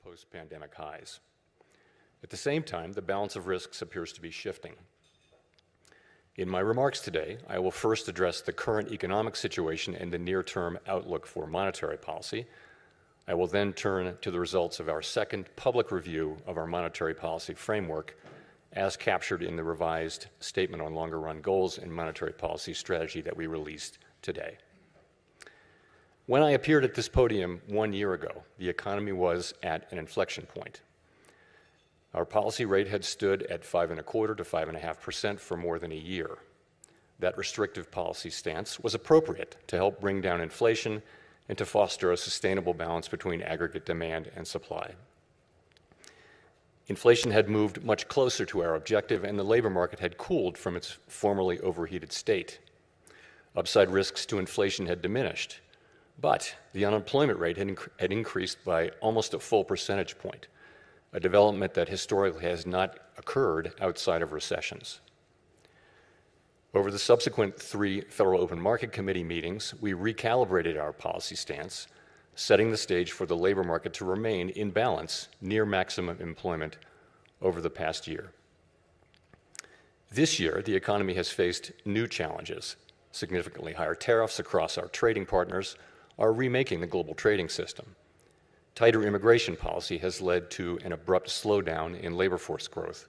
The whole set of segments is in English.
post-pandemic highs. At the same time, the balance of risks appears to be shifting. In my remarks today, I will first address the current economic situation and the near-term outlook for monetary policy. I will then turn to the results of our second public review of our monetary policy framework as captured in the revised Statement on Longer-Run Goals and Monetary Policy Strategy that we released today. When I appeared at this podium 1 year ago, the economy was at an inflection point. Our policy rate had stood at 5.25% to 5.5% for more than a year. That restrictive policy stance was appropriate to help bring down inflation and to foster a sustainable balance between aggregate demand and supply. Inflation had moved much closer to our objective, and the labor market had cooled from its formerly overheated state. Upside risks to inflation had diminished, but the unemployment rate had increased by almost a full percentage point, a development that historically has not occurred outside of recessions. Over the subsequent 3 Federal Open Market Committee meetings, we recalibrated our policy stance, setting the stage for the labor market to remain in balance near maximum employment over the past year. This year, the economy has faced new challenges. Significantly higher tariffs across our trading partners are remaking the global trading system. Tighter immigration policy has led to an abrupt slowdown in labor force growth.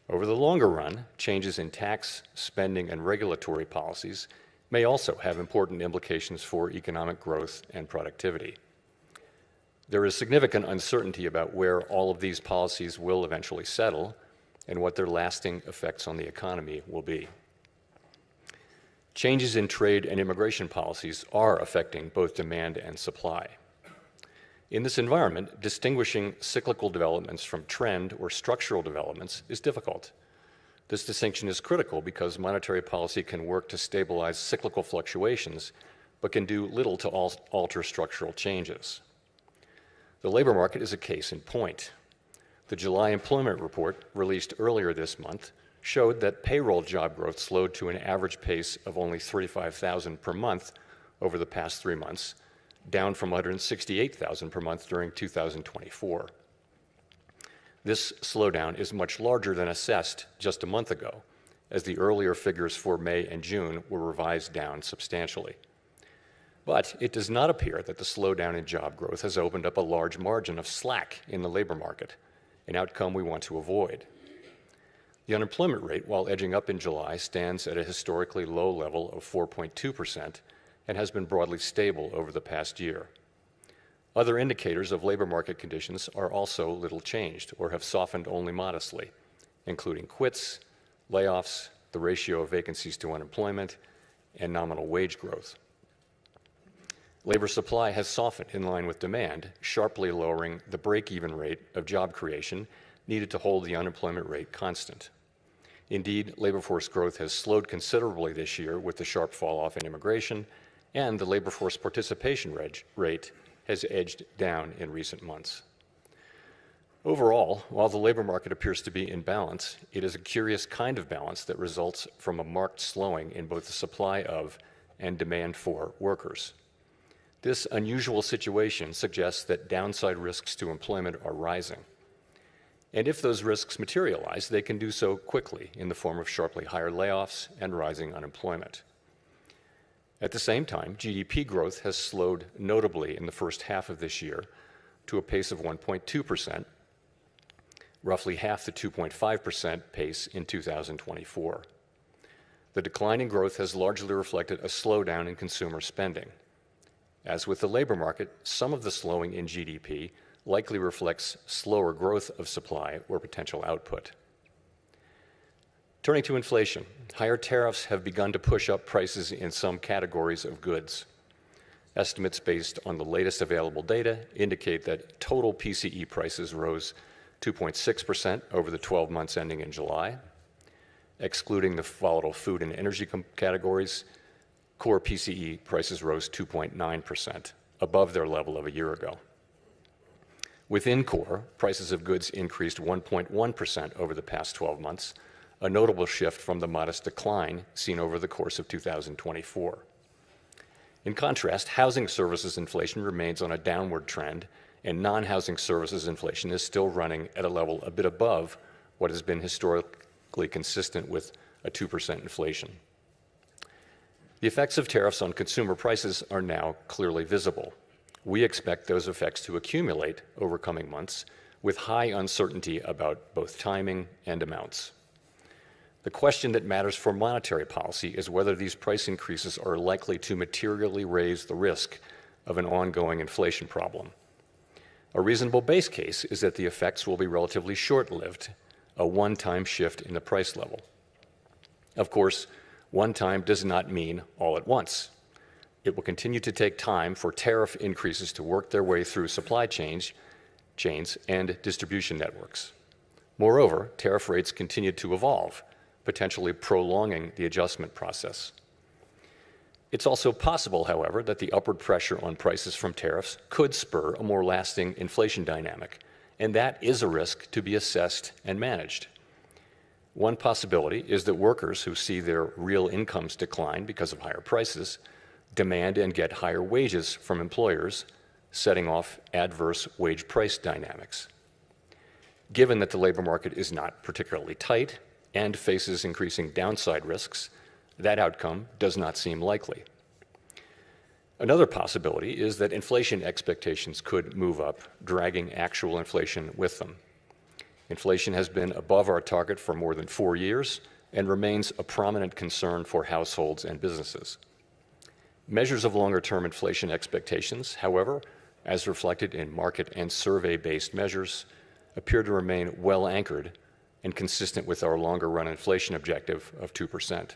Over the longer run, changes in tax, spending, and regulatory policies may also have important implications for economic growth and productivity. There is significant uncertainty about where all of these policies will eventually settle and what their lasting effects on the economy will be. Changes in trade and immigration policies are affecting both demand and supply. In this environment, distinguishing cyclical developments from trend or structural developments is difficult. This distinction is critical because monetary policy can work to stabilize cyclical fluctuations, but can do little to alter structural changes. The labor market is a case in point. The July employment report, released earlier this month, showed that payroll job growth slowed to an average pace of only 35,000 per month over the past 3 months, down from 168,000 per month during 2024. This slowdown is much larger than assessed just a month ago, as the earlier figures for May and June were revised down substantially. But it does not appear that the slowdown in job growth has opened up a large margin of slack in the labor market, an outcome we want to avoid. The unemployment rate, while edging up in July, stands at a historically low level of 4.2%, and has been broadly stable over the past year. Other indicators of labor market conditions are also little changed or have softened only modestly, including quits, layoffs, the ratio of vacancies to unemployment, and nominal wage growth. Labor supply has softened in line with demand, sharply lowering the break-even rate of job creation needed to hold the unemployment rate constant. Indeed, labor force growth has slowed considerably this year with the sharp fall-off in immigration, and the labor force participation rate has edged down in recent months. Overall, while the labor market appears to be in balance, it is a curious kind of balance that results from a marked slowing in both the supply of and demand for workers. This unusual situation suggests that downside risks to employment are rising. And if those risks materialize, they can do so quickly in the form of sharply higher layoffs and rising unemployment. At the same time, GDP growth has slowed notably in the first half of this year to a pace of 1.2%, roughly half the 2.5% pace in 2024. The decline in growth has largely reflected a slowdown in consumer spending. As with the labor market, some of the slowing in GDP likely reflects slower growth of supply or potential output. Turning to inflation, higher tariffs have begun to push up prices in some categories of goods. Estimates based on the latest available data indicate that total PCE prices rose 2.6% over the 12 months ending in July. Excluding the volatile food and energy categories, core PCE prices rose 2.9%, above their level of a year ago. Within core, prices of goods increased 1.1% over the past 12 months, a notable shift from the modest decline seen over the course of 2024. In contrast, housing services inflation remains on a downward trend and non-housing services inflation is still running at a level a bit above what has been historically consistent with a 2% inflation. The effects of tariffs on consumer prices are now clearly visible. We expect those effects to accumulate over coming months with high uncertainty about both timing and amounts. The question that matters for monetary policy is whether these price increases are likely to materially raise the risk of an ongoing inflation problem. A reasonable base case is that the effects will be relatively short-lived, a one-time shift in the price level. Of course, one time does not mean all at once. It will continue to take time for tariff increases to work their way through supply chains and distribution networks. Moreover, tariff rates continue to evolve, potentially prolonging the adjustment process. It's also possible, however, that the upward pressure on prices from tariffs could spur a more lasting inflation dynamic, and that is a risk to be assessed and managed. One possibility is that workers who see their real incomes decline because of higher prices demand and get higher wages from employers, setting off adverse wage price dynamics. Given that the labor market is not particularly tight and faces increasing downside risks, that outcome does not seem likely. Another possibility is that inflation expectations could move up, dragging actual inflation with them. Inflation has been above our target for more than 4 years and remains a prominent concern for households and businesses. Measures of longer-term inflation expectations, however, as reflected in market and survey-based measures, appear to remain well anchored and consistent with our longer-run inflation objective of 2%.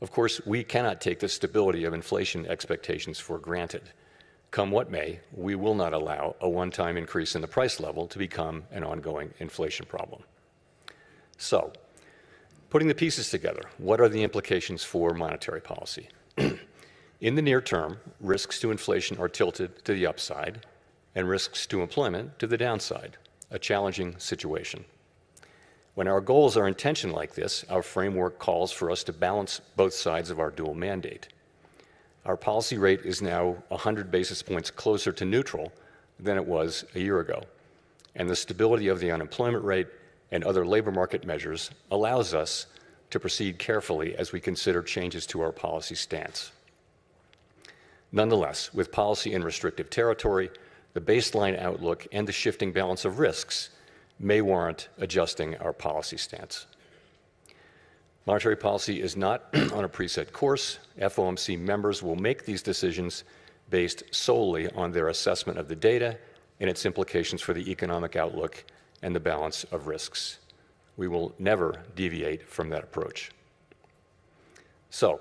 Of course, we cannot take the stability of inflation expectations for granted. Come what may, we will not allow a one-time increase in the price level to become an ongoing inflation problem. So, putting the pieces together, what are the implications for monetary policy? In the near term, risks to inflation are tilted to the upside and risks to employment to the downside, a challenging situation. When our goals are in tension like this, our framework calls for us to balance both sides of our dual mandate. Our policy rate is now 100 basis points closer to neutral than it was a year ago, and the stability of the unemployment rate and other labor market measures allows us to proceed carefully as we consider changes to our policy stance. Nonetheless, with policy in restrictive territory, the baseline outlook and the shifting balance of risks may warrant adjusting our policy stance. Monetary policy is not on a preset course. FOMC members will make these decisions based solely on their assessment of the data and its implications for the economic outlook and the balance of risks. We will never deviate from that approach. So,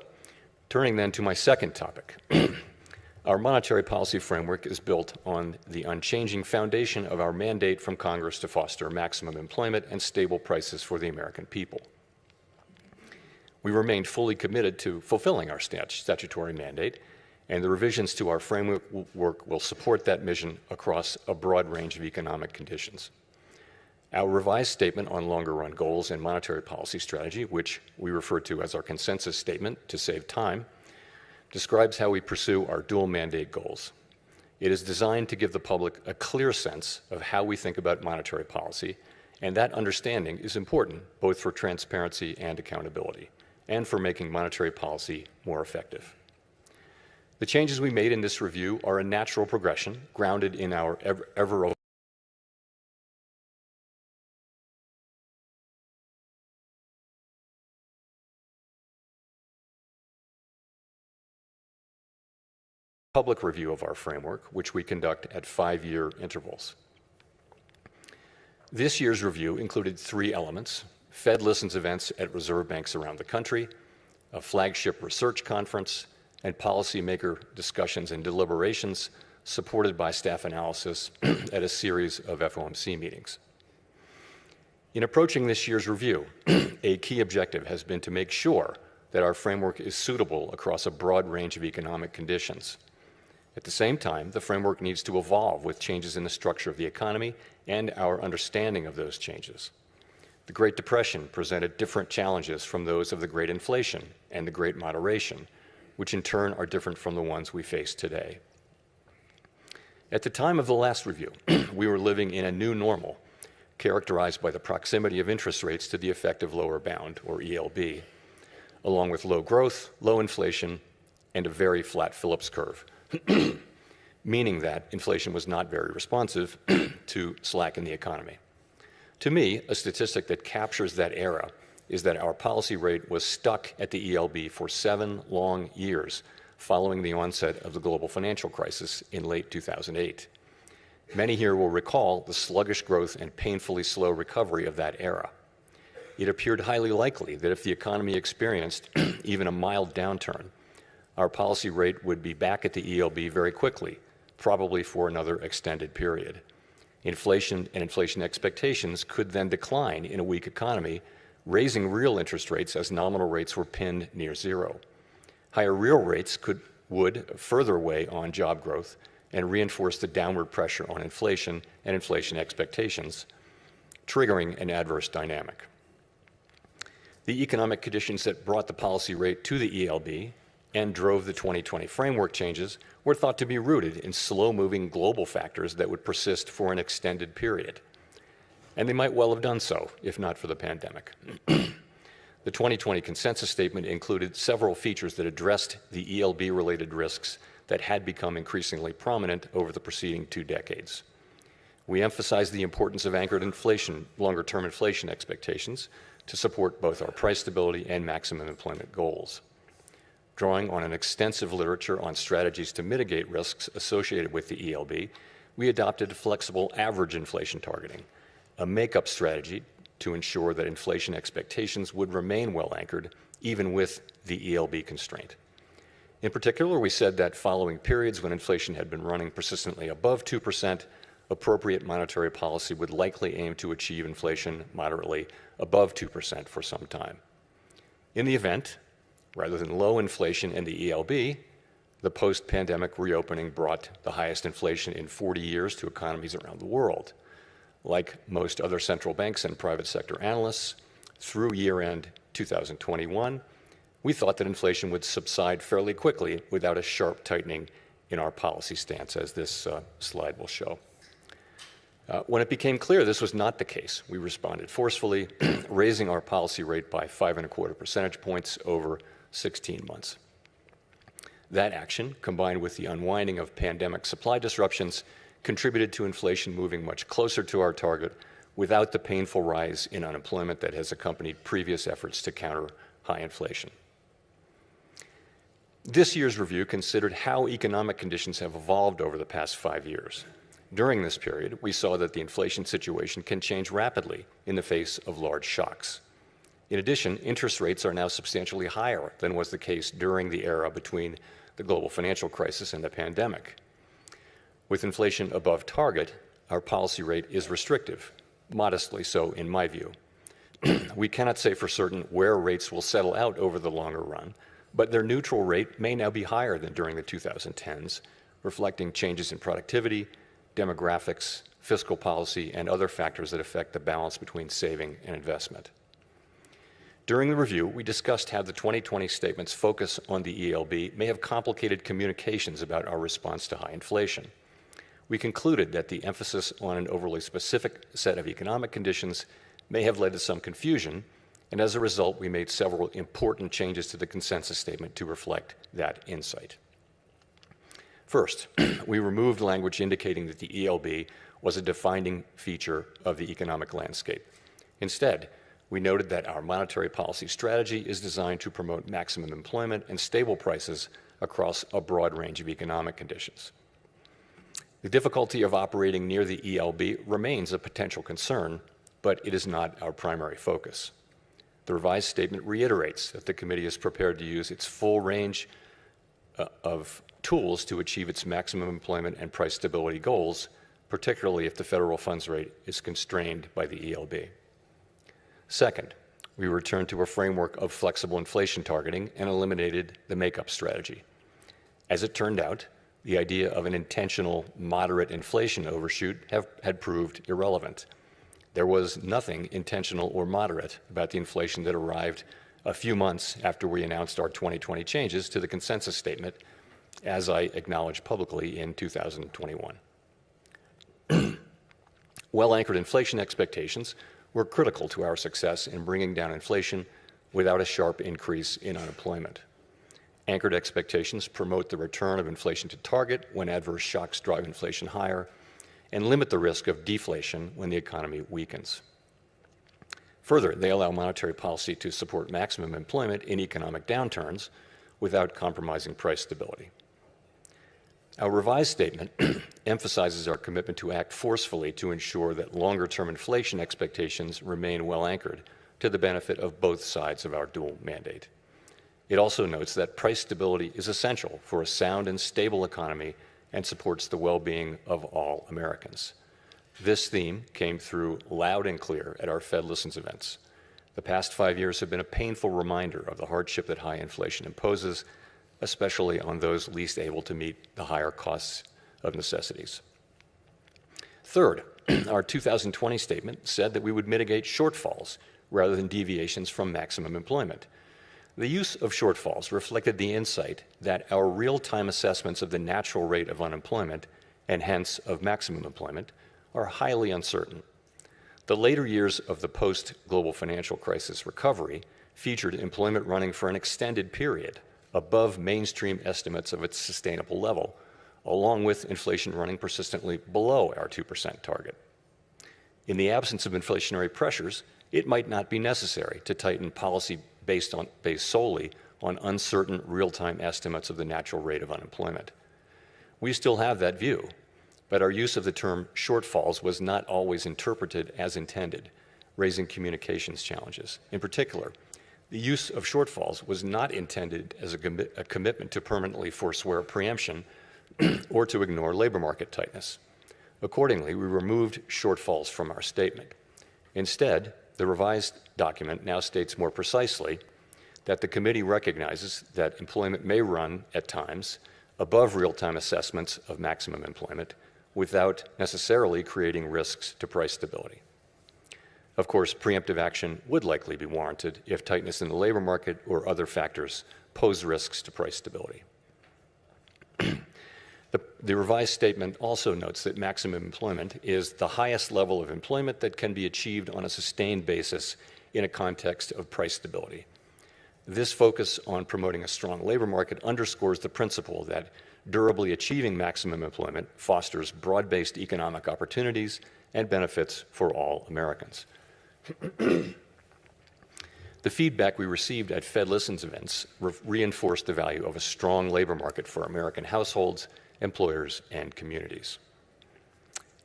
turning then to my second topic. Our monetary policy framework is built on the unchanging foundation of our mandate from Congress to foster maximum employment and stable prices for the American people. We remain fully committed to fulfilling our statutory mandate, and the revisions to our framework will support that mission across a broad range of economic conditions. Our revised statement on longer-run goals and monetary policy strategy, which we refer to as our consensus statement to save time, describes how we pursue our dual mandate goals. It is designed to give the public a clear sense of how we think about monetary policy, and that understanding is important both for transparency and accountability, and for making monetary policy more effective. The changes we made in this review are a natural progression grounded in our ever public review of our framework, which we conduct at 5-year intervals. This year's review included 3 elements: Fed Listens events at reserve banks around the country, a flagship research conference, and policymaker discussions and deliberations supported by staff analysis at a series of FOMC meetings. In approaching this year's review, a key objective has been to make sure that our framework is suitable across a broad range of economic conditions. At the same time, the framework needs to evolve with changes in the structure of the economy and our understanding of those changes. The Great Depression presented different challenges from those of the Great Inflation and the Great Moderation, which in turn are different from the ones we face today. At the time of the last review, we were living in a new normal, characterized by the proximity of interest rates to the effective lower bound, or ELB, along with low growth, low inflation, and a very flat Phillips curve, meaning that inflation was not very responsive to slack in the economy. To me, a statistic that captures that era is that our policy rate was stuck at the ELB for 7 long years following the onset of the global financial crisis in late 2008. Many here will recall the sluggish growth and painfully slow recovery of that era. It appeared highly likely that if the economy experienced even a mild downturn, our policy rate would be back at the ELB very quickly, probably for another extended period. Inflation and inflation expectations could then decline in a weak economy, raising real interest rates as nominal rates were pinned near zero. Higher real rates would further weigh on job growth and reinforce the downward pressure on inflation and inflation expectations, triggering an adverse dynamic. The economic conditions that brought the policy rate to the ELB and drove the 2020 framework changes were thought to be rooted in slow-moving global factors that would persist for an extended period. And they might well have done so, if not for the pandemic. The 2020 consensus statement included several features that addressed the ELB-related risks that had become increasingly prominent over the preceding 2 decades. We emphasized the importance of anchored inflation, longer-term inflation expectations to support both our price stability and maximum employment goals. Drawing on an extensive literature on strategies to mitigate risks associated with the ELB, we adopted flexible average inflation targeting, a make-up strategy to ensure that inflation expectations would remain well anchored, even with the ELB constraint. In particular, we said that following periods when inflation had been running persistently above 2%, appropriate monetary policy would likely aim to achieve inflation moderately above 2% for some time. In the event, rather than low inflation in the ELB, the post-pandemic reopening brought the highest inflation in 40 years to economies around the world. Like most other central banks and private sector analysts, through year-end 2021, we thought that inflation would subside fairly quickly without a sharp tightening in our policy stance, as this slide will show. When it became clear this was not the case, we responded forcefully, raising our policy rate by 5.25 percentage points over 16 months. That action, combined with the unwinding of pandemic supply disruptions, contributed to inflation moving much closer to our target without the painful rise in unemployment that has accompanied previous efforts to counter high inflation. This year's review considered how economic conditions have evolved over the past 5 years. During this period, we saw that the inflation situation can change rapidly in the face of large shocks. In addition, interest rates are now substantially higher than was the case during the era between the global financial crisis and the pandemic. With inflation above target, our policy rate is restrictive, modestly so in my view. We cannot say for certain where rates will settle out over the longer run, but their neutral rate may now be higher than during the 2010s, reflecting changes in productivity, demographics, fiscal policy, and other factors that affect the balance between saving and investment. During the review, we discussed how the 2020 statement's focus on the ELB may have complicated communications about our response to high inflation. We concluded that the emphasis on an overly specific set of economic conditions may have led to some confusion, and as a result, we made several important changes to the consensus statement to reflect that insight. First, we removed language indicating that the ELB was a defining feature of the economic landscape. Instead, we noted that our monetary policy strategy is designed to promote maximum employment and stable prices across a broad range of economic conditions. The difficulty of operating near the ELB remains a potential concern, but it is not our primary focus. The revised statement reiterates that the committee is prepared to use its full range of tools to achieve its maximum employment and price stability goals, particularly if the federal funds rate is constrained by the ELB. Second, we returned to a framework of flexible inflation targeting and eliminated the make-up strategy. As it turned out, the idea of an intentional moderate inflation overshoot had proved irrelevant. There was nothing intentional or moderate about the inflation that arrived a few months after we announced our 2020 changes to the consensus statement, as I acknowledged publicly in 2021. Well-anchored inflation expectations were critical to our success in bringing down inflation without a sharp increase in unemployment. Anchored expectations promote the return of inflation to target when adverse shocks drive inflation higher and limit the risk of deflation when the economy weakens. Further, they allow monetary policy to support maximum employment in economic downturns without compromising price stability. Our revised statement emphasizes our commitment to act forcefully to ensure that longer-term inflation expectations remain well anchored to the benefit of both sides of our dual mandate. It also notes that price stability is essential for a sound and stable economy and supports the well-being of all Americans. This theme came through loud and clear at our Fed Listens events. The past 5 years have been a painful reminder of the hardship that high inflation imposes, especially on those least able to meet the higher costs of necessities. Third, our 2020 statement said that we would mitigate shortfalls rather than deviations from maximum employment. The use of shortfalls reflected the insight that our real-time assessments of the natural rate of unemployment, and hence of maximum employment, are highly uncertain. The later years of the post-global financial crisis recovery featured employment running for an extended period above mainstream estimates of its sustainable level, along with inflation running persistently below our 2% target. In the absence of inflationary pressures, it might not be necessary to tighten policy based solely on uncertain real-time estimates of the natural rate of unemployment. We still have that view, but our use of the term shortfalls was not always interpreted as intended, raising communications challenges. In particular, the use of shortfalls was not intended as a commitment to permanently forswear preemption or to ignore labor market tightness. Accordingly, we removed shortfalls from our statement. Instead, the revised document now states more precisely that the committee recognizes that employment may run at times above real-time assessments of maximum employment without necessarily creating risks to price stability. Of course, preemptive action would likely be warranted if tightness in the labor market or other factors pose risks to price stability. The revised statement also notes that maximum employment is the highest level of employment that can be achieved on a sustained basis in a context of price stability. This focus on promoting a strong labor market underscores the principle that durably achieving maximum employment fosters broad-based economic opportunities and benefits for all Americans. The feedback we received at Fed Listens events reinforced the value of a strong labor market for American households, employers, and communities.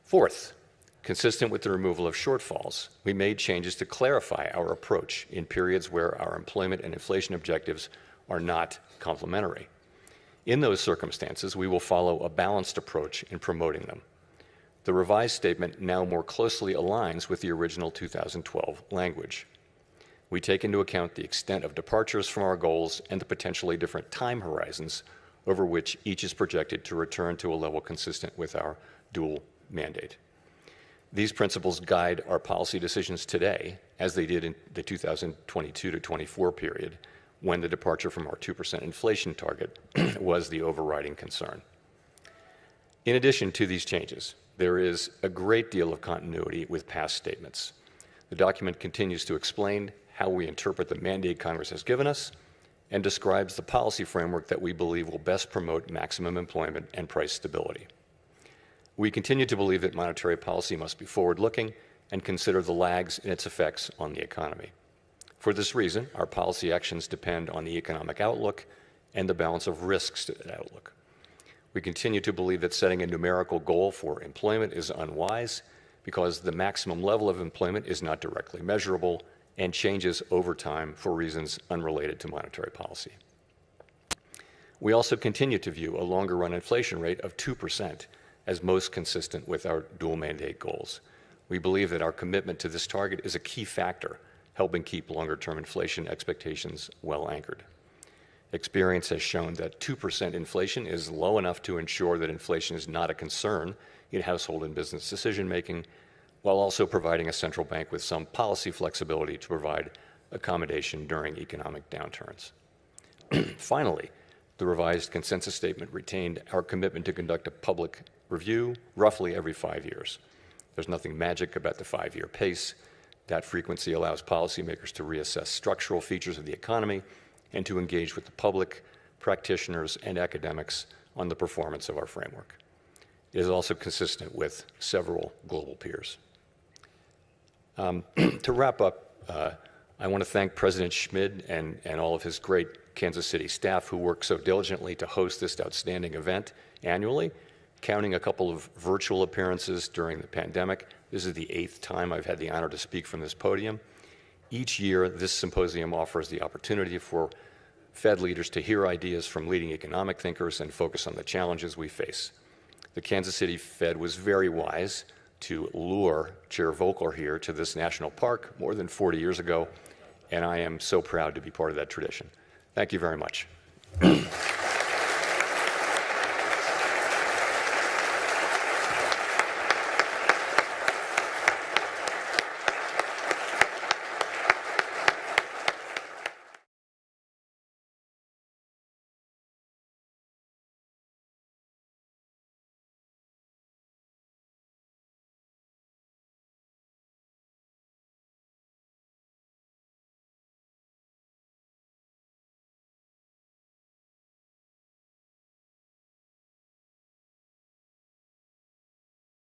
Fourth, consistent with the removal of shortfalls, we made changes to clarify our approach in periods where our employment and inflation objectives are not complementary. In those circumstances, we will follow a balanced approach in promoting them. The revised statement now more closely aligns with the original 2012 language. We take into account the extent of departures from our goals and the potentially different time horizons over which each is projected to return to a level consistent with our dual mandate. These principles guide our policy decisions today, as they did in the 2022 to 24 period, when the departure from our 2% inflation target was the overriding concern. In addition to these changes, there is a great deal of continuity with past statements. The document continues to explain how we interpret the mandate Congress has given us and describes the policy framework that we believe will best promote maximum employment and price stability. We continue to believe that monetary policy must be forward-looking and consider the lags in its effects on the economy. For this reason, our policy actions depend on the economic outlook and the balance of risks to that outlook. We continue to believe that setting a numerical goal for employment is unwise because the maximum level of employment is not directly measurable and changes over time for reasons unrelated to monetary policy. We also continue to view a longer-run inflation rate of 2% as most consistent with our dual mandate goals. We believe that our commitment to this target is a key factor helping keep longer-term inflation expectations well anchored. Experience has shown that 2% inflation is low enough to ensure that inflation is not a concern in household and business decision-making, while also providing a central bank with some policy flexibility to provide accommodation during economic downturns. Finally, The revised consensus statement retained our commitment to conduct a public review roughly every 5 years. There's nothing magic about the 5-year pace. That frequency allows policymakers to reassess structural features of the economy and to engage with the public, practitioners, and academics on the performance of our framework. It is also consistent with several global peers. To wrap up, I want to thank President Schmid and all of his great Kansas City staff who work so diligently to host this outstanding event annually, counting a couple of virtual appearances during the pandemic. This is the 8th time I've had the honor to speak from this podium. Each year, this symposium offers the opportunity for Fed leaders to hear ideas from leading economic thinkers and focus on the challenges we face. The Kansas City Fed was very wise to lure Chair Volcker here to this national park more than 40 years ago, and I am so proud to be part of that tradition. Thank you very much.